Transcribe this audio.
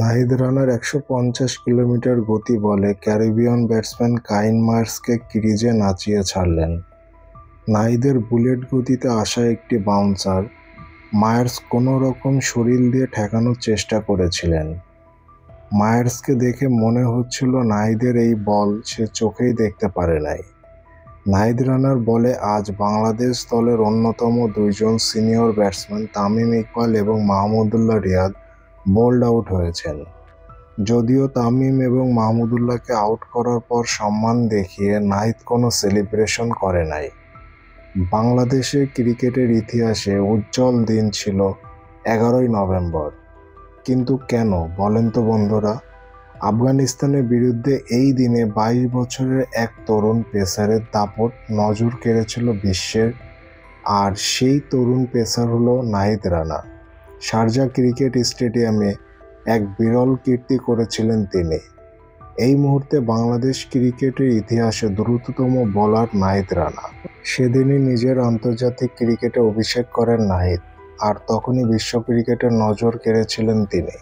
নাহিদ রানার ১৫০ kilometre গতি বলে Caribbean batsman কাইন মায়ার্সকে ক্রিজে নাচিয়ে ছাড়লেন। নাহিদের বুলেট গতিতে আসা একটি বাউন্সার মায়ার্স কোনো রকম শরীর দিয়ে ঠেকানোর চেষ্টা করেছিলেন। মায়ার্সকে দেখে মনে হচ্ছিল নাহিদের এই বল সে চোখেই দেখতে পারে নাই। নাহিদ রানার বলে আজ বাংলাদেশ দলের অন্যতম দুইজন সিনিয়র ব্যাটসম্যান তামিম ইকবাল এবং মাহমুদুল্লাহ রিয়াদ বোল্ড আউট হয়েছেন। যদিও তামিম এবং মাহমুদুল্লাহকে আউট করার পর সম্মান দেখিয়ে নাহিদ কোনো সেলিব্রেশন করে নাই। বাংলাদেশের ক্রিকেটের ইতিহাসে উজ্জ্বল দিন ছিল 11ই নভেম্বর। কিন্তু কেন বলেন তো বন্ধুরা? আফগানিস্তানের বিরুদ্ধে এই দিনে 22 বছরের এক তরুণ পেসারের দাপট নজর কেড়েছিল বিশ্বের, আর সেই তরুণ পেসার হলো নাহিদ রানা। শারজা ক্রিকেট স্টেডিয়ামে এক বিরল কীর্তি করেছিলেন তিনি। এই মুহূর্তে বাংলাদেশ ক্রিকেটের ইতিহাসে দ্রুততম বোলার নাহিদ রানা। সেদিনই নিজের আন্তর্জাতিক ক্রিকেটে অভিষেক করেন নাহিদ, আর তখনই বিশ্ব ক্রিকেটের নজর কেড়েছিলেন তিনি।